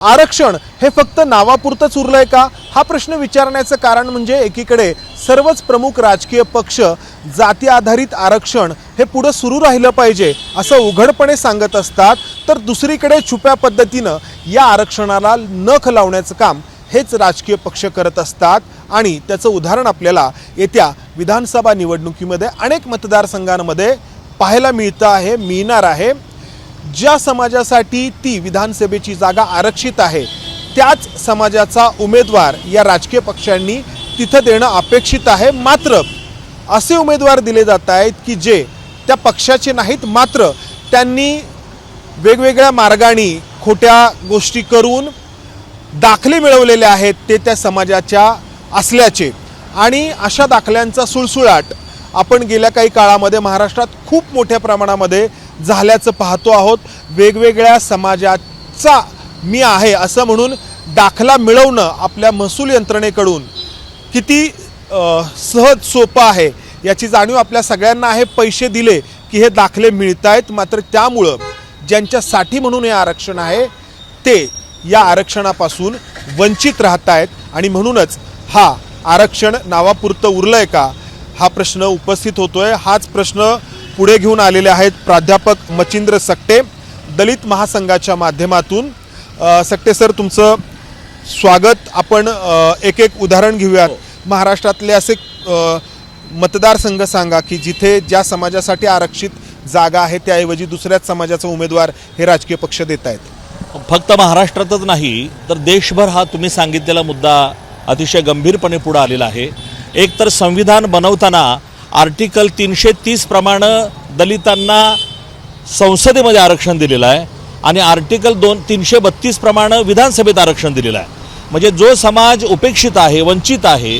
आरक्षण हे फक्त नावापुरतंच उरलंय का हा प्रश्न विचारण्याचं कारण म्हणजे एकीकडे सर्वच प्रमुख राजकीय पक्ष जाती आधारित आरक्षण हे पुढे सुरू राहिलं पाहिजे असं उघडपणे सांगत असतात, तर दुसरीकडे छुप्या पद्धतीनं या आरक्षणाला नख लावण्याचं काम हेच राजकीय पक्ष करत असतात। आणि त्याचं उदाहरण आपल्याला येत्या विधानसभा निवडणुकीमध्ये अनेक मतदारसंघांमध्ये पाहायला मिळणार आहे। ज्या समाजासाठी ती विधानसभेची जागा आरक्षित आहे त्याच समाजाचा उमेदवार या राजकीय पक्षांनी तिथे देणं अपेक्षित आहे। मात्र असे उमेदवार दिले जात आहेत की जे त्या पक्षाचे नाहीत, मात्र त्यांनी वेगवेगळ्या मार्गांनी खोट्या गोष्टी करून दाखले मिळवलेले आहेत ते त्या समाजाच्या असल्याचे। आणि अशा दाखल्यांचा सुळसुळाट आपण गेल्या काही काळामध्ये महाराष्ट्रात खूप मोठ्या प्रमाणामध्ये झाल्याचं पाहतो आहोत। वेगवेगळ्या समाजाचा मी आहे असं म्हणून दाखला मिळवणं आपल्या महसूल यंत्रणेकडून किती सहज सोपं आहे याची जाणीव आपल्या सगळ्यांना आहे। पैसे दिले की हे दाखले मिळत आहेत, मात्र त्यामुळं ज्यांच्यासाठी म्हणून हे आरक्षण आहे ते या आरक्षणापासून वंचित राहत आहेत। आणि म्हणूनच हा आरक्षण नावापुरतं उरलंय का हा प्रश्न उपस्थित होतोय। हाच प्रश्न पुढे घेऊन आलेले आहेत प्राध्यापक मच्छिंद्र सकटे दलित महासंघाच्या माध्यमातून। सकटे सर, तुमचं स्वागत। आपण एक एक उदाहरण घेऊयात। महाराष्ट्रातले असे मतदारसंघ सांगा की जिथे ज्या समाजासाठी आरक्षित जागा आहे त्याऐवजी दुसऱ्याच समाजाचा उमेदवार हे राजकीय पक्ष देत आहेत। फक्त महाराष्ट्रातच नाही तर देशभर हा तुम्ही सांगितलेला मुद्दा अतिशय गंभीरपणे पुढे आलेला आहे। एक तर संविधान बनवताना आर्टिकल 330 प्रमाणे दलितांना संसदेमध्ये आरक्षण दिलेलं आहे आणि आर्टिकल 332 प्रमाणे विधानसभेत आरक्षण दिलेलं आहे। म्हणजे जो समाज उपेक्षित आहे, वंचित आहे,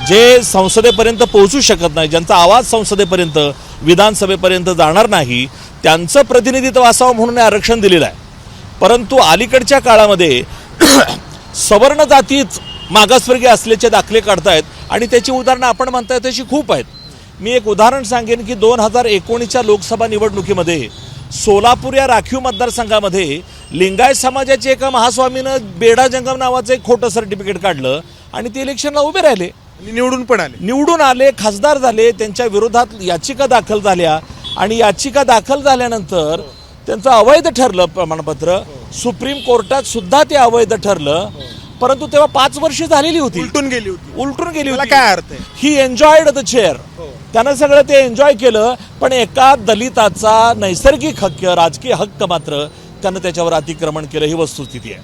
जे संसदेपर्यंत पोहोचू शकत नाही, ज्यांचा आवाज संसदेपर्यंत विधानसभेपर्यंत जाणार नाही, त्यांचं प्रतिनिधित्व असावं म्हणून आरक्षण दिलेलं आहे। परंतु अलीकडच्या काळामध्ये सवर्ण जातीच मागासवर्गीय असल्याचे दाखले काढतायत आणि त्याची उदाहरणं आपण म्हणताय तशी खूप आहेत। मी एक उदाहरण सांगेन की 2019च्या लोकसभा निवडणुकीमध्ये सोलापूर या राखीव मतदारसंघामध्ये लिंगायत समाजाचे एका महास्वामीनं बेडा जंगम नावाचं एक खोटं सर्टिफिकेट काढलं आणि ते इलेक्शनला उभे राहिले आणि निवडून आले, खासदार झाले। त्यांच्या विरोधात याचिका दाखल झाल्या आणि याचिका दाखल झाल्यानंतर त्यांचं अवैध ठरलं प्रमाणपत्र। सुप्रीम कोर्टात सुद्धा ते अवैध ठरलं, परंतु तेव्हा 5 वर्ष झालेली होती, उलटून गेली होती। काय अर्थ आहे? ही एन्जॉयड द चेअर, त्यानं सगळं ते एन्जॉय केलं। पण एका दलिताचा नैसर्गिक हक्क, राजकीय हक्क मात्र त्यानं त्याच्यावर अतिक्रमण केलं, ही वस्तुस्थिती आहे।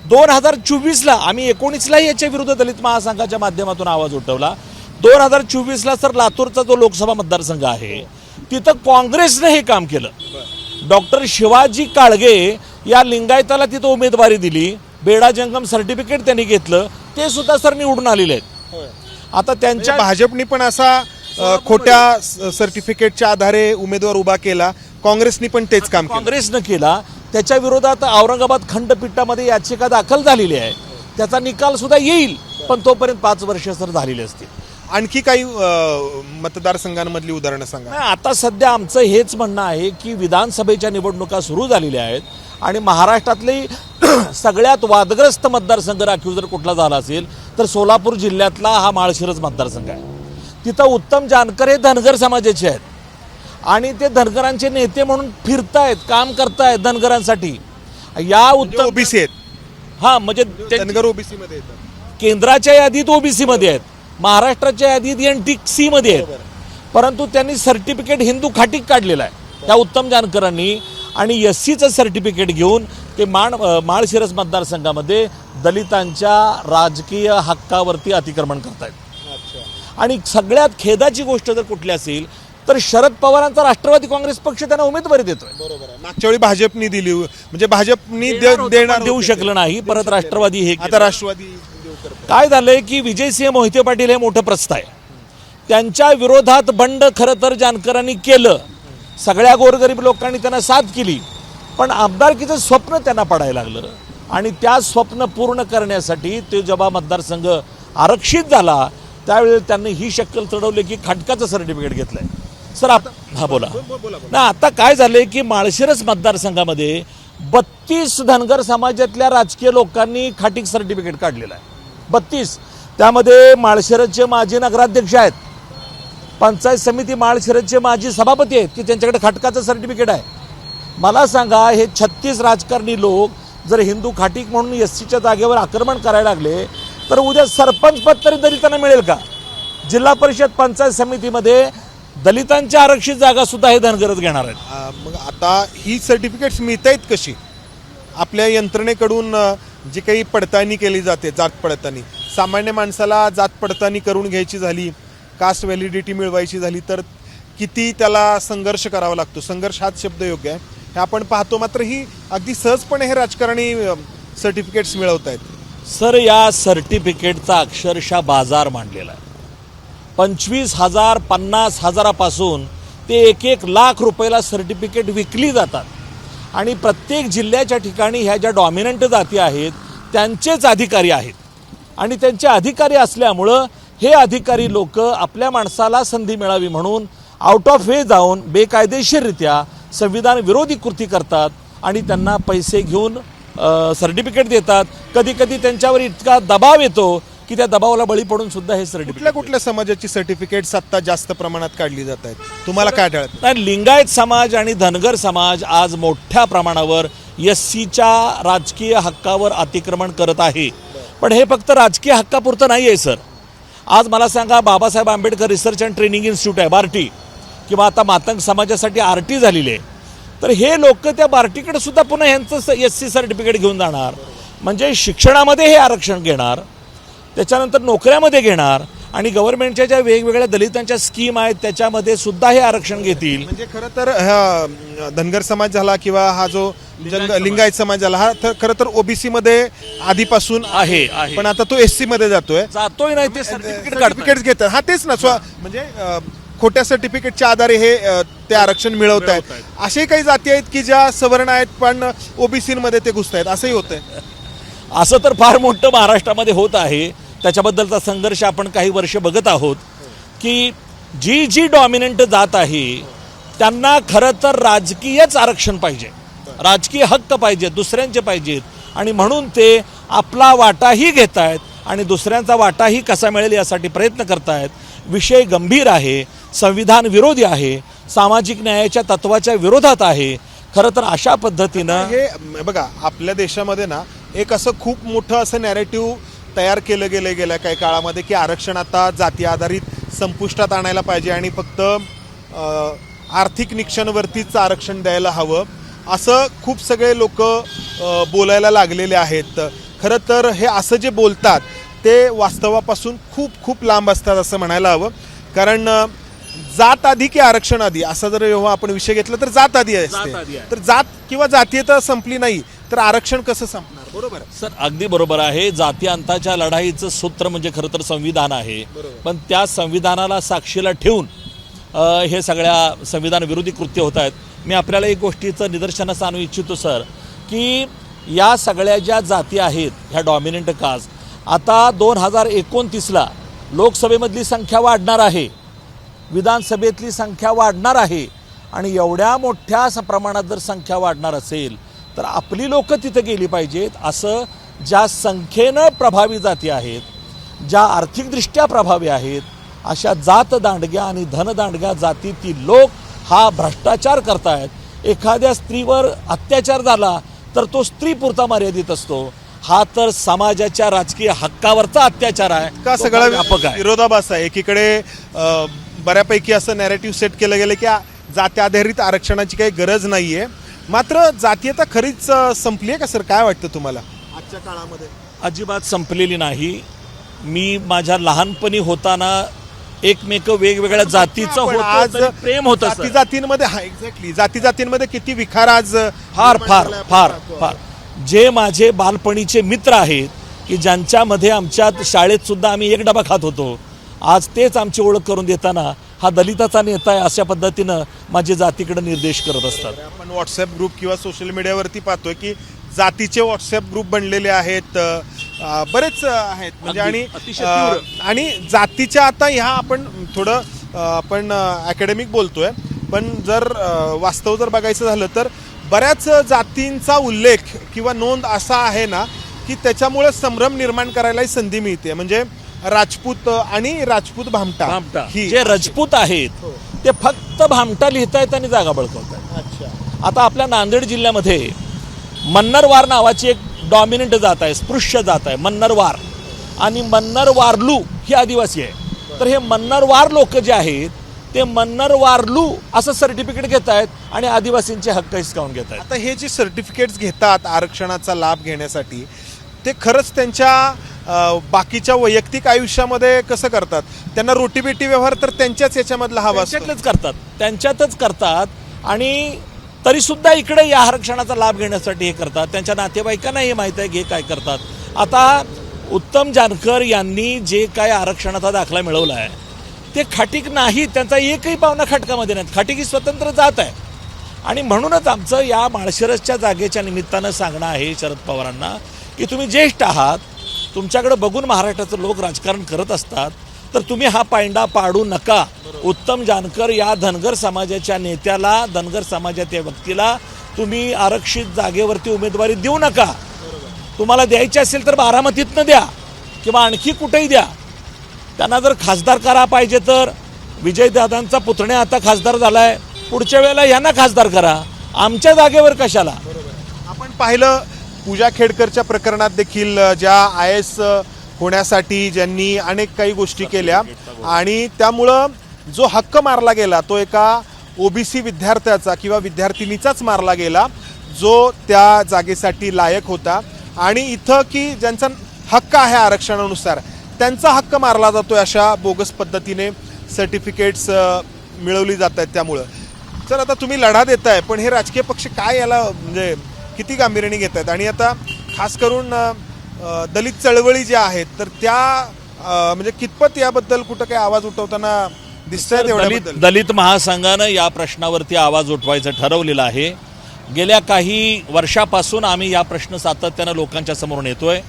2024ला आम्ही 19ला याच्या विरुद्ध दलित महासंघाच्या माध्यमातून आवाज उठवला। 2024ला सर लातूरचा जो लोकसभा मतदारसंघ आहे तिथं काँग्रेसने हे काम केलं। डॉक्टर शिवाजी काळगे या लिंगायताला तिथं उमेदवारी दिली, बेडा जंगम सर्टिफिकेट त्यांनी घेतलं, ते सुद्धा सर निवडून आलेले आहेत। आता त्यांच्या भाजपनी पण असा खोट्या सर्टिफिकेटच्या आधारे उमेदवार उभा केला, काँग्रेसनी पण तेच काम काँग्रेसनं केला। त्याच्या विरोधात औरंगाबाद खंडपीठामध्ये याचिका दाखल झालेली आहे, त्याचा निकाल सुद्धा येईल, पण तोपर्यंत 5 वर्ष सर झालेली असतील। आणखी काही मतदारसंघांमधली उदाहरणं सांगा। आता सध्या आमचं हेच म्हणणं आहे की विधानसभेच्या निवडणुका सुरू झालेल्या आहेत आणि महाराष्ट्रातले सगळ्यात वादग्रस्त मतदारसंघ राखीव जर कुठला झाला असेल तर सोलापूर जिल्ह्यातला हा माळशिरस मतदारसंघ आहे। तिथं उत्तम जानकर हे धनगर समाजाचे आहेत आणि ते धनगरांचे नेते म्हणून फिरतायत, काम करतायत धनगरांसाठी। या उत्तम ओबीसी आहेत, हा म्हणजे धनगर ओबीसी मध्ये येतात, केंद्राच्या यादीत ओबीसी मध्ये आहेत, महाराष्ट्राच्या यादीत NTC मध्ये आहेत, परंतु त्यांनी सर्टिफिकेट हिंदू खाटीक काढलेलं आहे त्या उत्तम जानकरांनी आणि SCचं सर्टिफिकेट घेऊन ते माळशिरस मतदारसंघामध्ये दलितांच्या राजकीय हक्कावरती अतिक्रमण करतायत। आणि सगळ्यात खेदाची गोष्ट जर कुठली असेल तर शरद पवारांचा राष्ट्रवादी काँग्रेस पक्ष त्यांना उमेदवारी देतोय। बरोबर आहे, मागच्या वेळी भाजपनी दिली, म्हणजे भाजपनी देऊ शकलं नाही, परत राष्ट्रवादी हे आता राष्ट्रवादी काय झालंय की विजयसिंह मोहिते पाटील हे मोठं प्रस्थ आहे, त्यांच्या विरोधात बंड खरं तर जानकरांनी केलं, सगळ्या गोरगरीब लोकांनी त्यांना साथ केली, पण आमदारकीचं स्वप्न त्यांना पडायला लागलं आणि त्या स्वप्न पूर्ण करण्यासाठी ते जेव्हा मतदारसंघ आरक्षित झाला त्यावेळी त्यांनी ही शक्कल चढवली की खटकाचं सर्टिफिकेट घेतलंय। सर हा बोला ना, आता काय झालंय की माळशिरस मतदारसंघामध्ये 32 धनगर समाजातल्या राजकीय लोकांनी खाटीक सर्टिफिकेट काढलेलं आहे. 32. त्यामध्ये माळशिरसचे माजी नगराध्यक्ष आहेत, पंचायत समिती माळशिरसचे माजी सभापती आहेत की त्यांच्याकडे खाटकाचं सर्टिफिकेट आहे. मला सांगा, हे 36 राजकारणी लोक जर हिंदू खाटीक म्हणून एससीच्या जागेवर आक्रमण करायला लागले तर उद्या सरपंच पद तरी दलितांना मिळेल का? जिल्हा परिषद पंचायत समितीमध्ये दलितांच्या आरक्षित जागा सुद्धा हे धनगरच घेणार आहेत. मग आता ही सर्टिफिकेट्स मिळत आहेत कशी? आपल्या यंत्रणेकडून जी काही पडताळणी केली जाते, जात पडताळणी, सामान्य माणसाला जात पडताळणी करून घ्यायची झाली, कास्ट व्हॅलिडिटी मिळवायची झाली तर किती त्याला संघर्ष करावा लागतो. संघर्ष हाच शब्द योग्य आहे हे आपण पाहतो. मात्र ही अगदी सहजपणे हे राजकारणी सर्टिफिकेट्स मिळवत आहेत. सर, या सर्टिफिकेटचा अक्षरशः बाजार मांडलेला आहे. 25,000 50,000पासून ते 1-1 लाख रुपयाला सर्टिफिकेट विकली जातात. आणि प्रत्येक जिल्ह्याच्या ठिकाणी ह्या ज्या डॉमिनंट जाती आहेत त्यांचेच अधिकारी आहेत. आणि त्यांचे अधिकारी असल्यामुळं हे अधिकारी लोक आपल्या माणसाला संधी मिळावी म्हणून आउट ऑफ वे जाऊन बेकायदेशीररित्या संविधान विरोधी कृती करतात आणि त्यांना पैसे घेऊन सर्टिफिकेट देतात. कधी कधी त्यांच्यावर इतका दबाव येतो की त्या दबावाला बळी पडून सुद्धा हे सर्टिफिकेट. कुठल्या समाजाची सर्टिफिकेट्स आता जास्त प्रमाणात काढली जात आहेत? तुम्हाला काय आढळतं? नाही, लिंगायत समाज आणि धनगर समाज आज मोठ्या प्रमाणावर एससीच्या राजकीय हक्कावर अतिक्रमण करत आहे. पण हे फक्त राजकीय हक्कापुरतं नाही आहे सर. आज मला सांगा, Babasaheb Ambedkar research and training institute आहे बार्टी, किंवा आता मातंग समाजासाठी आरटी झालेली आहे. तर हे लोक त्या बार्टीकडे सुद्धा पुन्हा यांचं एससी सर्टिफिकेट घेऊन जाणार. म्हणजे शिक्षणामध्ये हे आरक्षण घेणार, त्याच्यानंतर नोकऱ्यामध्ये घेणार आणि गव्हर्नमेंटच्या ज्या वेगवेगळ्या दलितांच्या स्कीम आहेत त्याच्यामध्ये सुद्धा हे आरक्षण घेतील. म्हणजे खरं तर हा धनगर समाज झाला किंवा हा जो लिंगायत समाज झाला हा खरं तर ओबीसी मध्ये आधीपासून आहे. पण आता तो एससी मध्ये जातोय नाही, ते सर्टिफिकेट सर्टिफिकेट घेतात. हा तेच ना, म्हणजे खोट्या सर्टिफिकेटच्या आधारे हे ते आरक्षण मिळवत आहेत. असे काही जाती आहेत की ज्या सवर्ण आहेत पण ओबीसी मध्ये ते घुसत आहेत, असंही होतंय. असं तर फार मोठं महाराष्ट्रामध्ये होत आहे. त्याच्याबद्दलचा संघर्ष आपण काही वर्ष बघत आहोत की जी डॉमिनंट जात आहे त्यांना खरं तर राजकीयच आरक्षण पाहिजे, राजकीय हक्क पाहिजेत, दुसऱ्यांचे पाहिजेत. आणि म्हणून ते आपला वाटाही घेत आहेत आणि दुसऱ्यांचा वाटाही कसा मिळेल यासाठी प्रयत्न करतायत. विषय गंभीर आहे, संविधान विरोधी आहे, सामाजिक न्यायाच्या तत्वाच्या विरोधात आहे. खरं तर अशा पद्धतीनं हे बघा, आपल्या देशामध्ये ना एक असं खूप मोठं असं नॅरेटिव्ह तयार केलं गेल्या काही काळामध्ये की आरक्षण आता जाती आधारित संपुष्टात आणायला पाहिजे आणि फक्त आर्थिक निकषांवरतीच आरक्षण द्यायला हवं, असं खूप सगळे लोक बोलायला लागलेले आहेत. खरं तर हे असं जे बोलतात ते वास्तवापासून खूप खूप लांब असतात असं म्हणायला हवं. कारण जात आधी की आरक्षण आधी असा जर जेव्हा आपण विषय घेतला तर जात आधी असते. तर जात किंवा जातीयता संपली नाही तर आरक्षण कसं संपणार? बरोबर सर, अगदी बरोबर आहे. जाती अंताच्या लढाईचं सूत्र म्हणजे खरं तर संविधान आहे. पण त्या संविधानाला साक्षीला ठेवून हे सगळ्या संविधान विरोधी कृत्य होत आहेत. मी आपल्याला एक गोष्टीचं निदर्शनास आणू इच्छितो सर, की या सगळ्या ज्या जाती आहेत ह्या डॉमिनंट कास्ट, आता 2029ला लोकसभेमधली संख्या वाढणार आहे, विधानसभेतली संख्या वाढणार आहे. आणि एवढ्या मोठ्या प्रमाणात जर संख्या वाढणार असेल तर आपली लोकं तिथे गेली पाहिजेत. असं ज्या संख्येनं प्रभावी जाती आहेत, ज्या आर्थिकदृष्ट्या प्रभावी आहेत, अशा जात दांडग्या आणि धनदांडग्या जातीतील लोक हा भ्रष्टाचार करतायत. एखाद्या स्त्रीवर अत्याचार झाला तर तो स्त्रीपुरता मर्यादित असतो. हा तर समाजाच्या राजकीय हक्कावरचा अत्याचार आहे. का सगळा विरोधाभास आहे? एकीकडे बऱ्यापैकी असं नॅरेटिव्ह सेट केलं गेलं की जाती आधारित आरक्षणाची काही गरज नाहीये, मात्र जातीयता खरीच संपली आहे का सर? काय वाटतं तुम्हाला आजच्या काळामध्ये? अजिबात संपलेली नाही. मी माझ्या लहानपणी होताना एकमेक वेगवेगळ्या जातीचं होतं, प्रेम होतं. जातींमध्ये हा एक्झॅक्टली जातींमध्ये किती विखार आज फार फार फार फार. जे माझे बालपणीचे मित्र आहेत की ज्यांच्यामध्ये आमच्या शाळेत सुद्धा आम्ही एक डबा खात होतो, आज तेच आमची ओळख करून देताना हा दलिताचा नेता आहे अशा पद्धतीनं माझे जातीकडे निर्देश करत असतात. आपण व्हॉट्सअप ग्रुप किंवा सोशल मीडियावरती पाहतोय की जातीचे व्हॉट्सअप ग्रुप बनलेले आहेत, बरेच आहेत. म्हणजे आणि जातीच्या आता ह्या आपण थोडं आपण अकॅडमिक बोलतोय, पण जर वास्तव जर बघायचं झालं तर बऱ्याच जातींचा उल्लेख किंवा नोंद असा आहे ना की त्याच्यामुळे संभ्रम निर्माण करायलाही संधी मिळते. म्हणजे राजपूत आणि राजपूत भामटा भामटा ही जे राजपूत आहेत ते फक्त भामटा लिहितायत आणि जागा बळकवतायत. अच्छा. आता आपल्या नांदेड जिल्ह्यामध्ये मन्नरवार नावाची एक डॉमिनंट जात आहे, स्पृश्य जात आहे मन्नरवार, आणि मन्नरवारलू ही आदिवासी आहे. तर हे मन्नरवार लोक जे आहेत ते मन्नरवारलू असं सर्टिफिकेट घेत आहेत आणि आदिवासींचे हक्क हिसकावून घेत आहेत. आता हे जे सर्टिफिकेट्स घेतात आरक्षणाचा लाभ घेण्यासाठी ते खरंच त्यांच्या बाकीच्या वैयक्तिक आयुष्यामध्ये कसं करतात? त्यांना रोटीबेटी व्यवहार तर त्यांच्याच याच्यामधला हवा असतो. त्यांच्यातच करतात आणि तरीसुद्धा इकडे या आरक्षणाचा लाभ घेण्यासाठी हे करतात. त्यांच्या नातेवाईकांनाही माहीत आहे की हे काय करतात. आता उत्तम जानकर यांनी जे काय आरक्षणाचा दाखला मिळवला आहे ते खाटीक नाही, त्यांचा एकही पावना खाटकामध्ये नाही. खाटीक ही स्वतंत्र जात आहे आणि म्हणूनच आमचं या माळशिरसच्या जागेच्या निमित्तानं सांगणं आहे शरद पवारांना की तुम्ही ज्येष्ठ आहात, तुमच्याकडे बघून महाराष्ट्राचं लोक राजकारण करत असतात, तर तुम्ही हा पायंडा पाडू नका. उत्तम जानकर या धनगर समाजाच्या नेत्याला, धनगर समाजाच्या व्यक्तीला तुम्ही आरक्षित जागेवरती उमेदवारी देऊ नका. तुम्हाला द्यायची असेल तर बारामतीतनं द्या किंवा आणखी कुठेही द्या. त्यांना जर खासदार करा पाहिजे तर विजयदादांचा पुतण्या आता खासदार झालाय, पुढच्या वेळेला यांना खासदार करा, आमच्या जागेवर कशाला. आपण पाहिलं पूजा खेडकरच्या प्रकरणात देखील ज्या IAS होण्यासाठी ज्यांनी अनेक काही गोष्टी केल्या आणि त्यामुळं जो हक्क मारला गेला तो एका OBC विद्यार्थ्याचा किंवा विद्यार्थिनीचाच मारला गेला जो त्या जागेसाठी लायक होता. आणि इथं की ज्यांचा हक्क आहे आरक्षणानुसार त्यांचा हक्क मारला जातोय अशा बोगस पद्धतीने सर्टिफिकेट्स मिळवली जात आहेत. त्यामुळं तर आता तुम्ही लढा देताय पण हे राजकीय पक्ष काय याला म्हणजे किती गांभीर्याने घेत आहेत? आणि आता खास करून दलित चळवळी ज्या आहेत तर त्या म्हणजे कितपत याबद्दल कुठं काही आवाज उठवताना दिसतंय? दलित महासंघानं या प्रश्नावरती आवाज उठवायचं ठरवलेलं आहे. गेल्या काही वर्षापासून आम्ही या प्रश्न सातत्यानं लोकांच्या समोर नेतोय.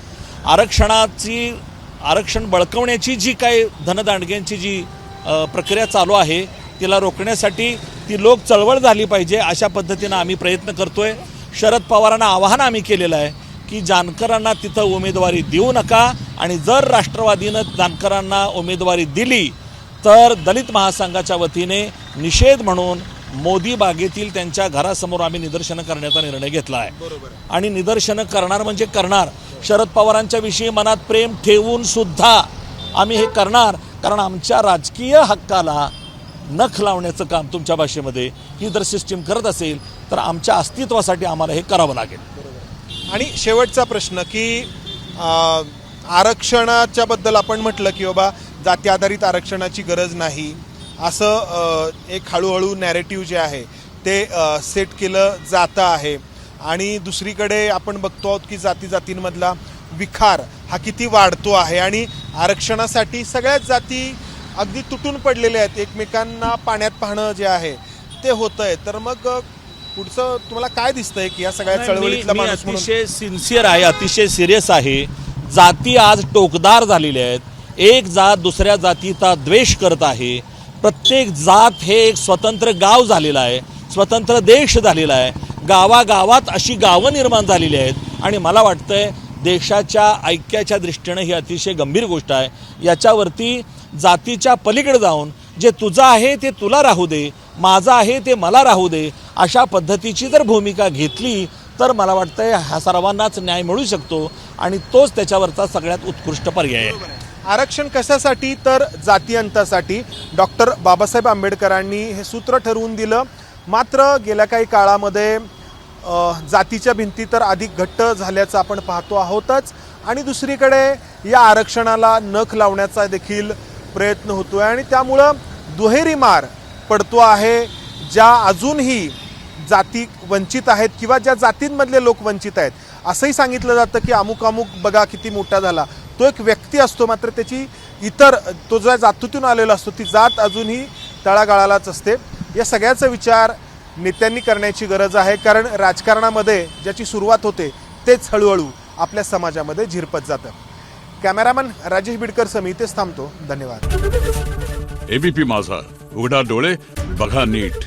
आरक्षण बळकवण्याची जी काही धनदांडग्यांची जी प्रक्रिया चालू आहे तिला रोखण्यासाठी ती लोक चळवळ झाली पाहिजे अशा पद्धतीनं आम्ही प्रयत्न करतोय. शरद पवारांना आवाहन आम्ही केलेलं आहे की जानकरांना तिथं उमेदवारी देऊ नका आणि जर राष्ट्रवादीनं जानकरांना उमेदवारी दिली तर दलित महासंघाच्या वतीने निषेध म्हणून मोदी बागेतील त्यांच्या घरासमोर आम्ही निदर्शनं करण्याचा निर्णय घेतला आहे. आणि निदर्शनं करणार म्हणजे करणार. शरद पवारांच्या विषयी मनात प्रेम ठेवून सुद्धा आम्ही हे करणार, कारण आमच्या राजकीय हक्काला नख लावण्याचं काम तुमच्या भाषेमध्ये ही जर सिस्टीम करत असेल तर आमच्या अस्तित्वासाठी आम्हाला हे करावं लागेल. आणि शेवटचा प्रश्न की आरक्षणाच्या बद्दल आपण म्हटलं की बाबा जाती आधारित आरक्षणाची गरज नाही असं एक हळूहळू नॅरेटिव्ह जे आहे ते सेट केलं जातं आहे. आणि दुसरीकडे आपण बघतो आहोत की जातींमधला विखार हा किती वाढतो आहे आणि आरक्षणासाठी सगळ्याच जाती अगदी तुटून पडलेल्या आहेत. एकमेकांना पाण्यात पाहणं जे आहे ते होतंय. तर मग पुढचं तुम्हाला काय दिसतंय की या सगळ्या चळवळीतला माणूस म्हणून? अतिशय सिन्सिअर आहे, अतिशय सिरियस आहे. जाती आज टोकदार झालेल्या आहेत. एक जात दुसऱ्या जातीचा द्वेष करत आहे. प्रत्येक जात हे एक स्वतंत्र गाव झालेलं आहे, स्वतंत्र देश झालेला आहे. गावागावात अशी गावं निर्माण झालेली आहेत आणि मला वाटतंय देशाच्या ऐक्याच्या दृष्टीनं ही अतिशय गंभीर गोष्ट आहे. याच्यावरती जातीच्या पलीकडे जाऊन जे तुझं आहे ते तुला राहू दे, माझं आहे ते मला राहू दे, अशा पद्धतीची जर भूमिका घेतली तर मला वाटतंय हा सर्वांनाच न्याय मिळू शकतो आणि तोच त्याच्यावरचा सगळ्यात उत्कृष्ट पर्याय आहे. आरक्षण कशासाठी तर जाती अंतासाठी. डॉक्टर बाबासाहेब आंबेडकरांनी हे सूत्र ठरवून दिलं. मात्र गेल्या काही काळामध्ये जातीच्या भिंती तर अधिक घट्ट झाल्याचं आपण पाहतो आहोतच आणि दुसरीकडे या आरक्षणाला नख लावण्याचा देखील प्रयत्न होतो आहे आणि त्यामुळं दुहेरी मार पडतो आहे. ज्या अजूनही जाती वंचित आहेत किंवा ज्या जातींमधले लोक वंचित आहेत असंही सांगितलं जातं की अमुक अमुक बघा किती मोठा झाला. तो एक व्यक्ती असतो मात्र त्याची इतर तो ज्या जातीतून आलेला असतो ती जात अजूनही तळागाळालाच असते. या सगळ्याचा विचार नेत्यांनी करण्याची गरज आहे कारण राजकारणामध्ये ज्याची सुरुवात होते तेच हळूहळू आपल्या समाजामध्ये झिरपत जातं. कॅमेरामन राजेश बिडकर सह मी इथेच थांबतो. धन्यवाद. ABP माझा, उघडा डोळे बघा नीट.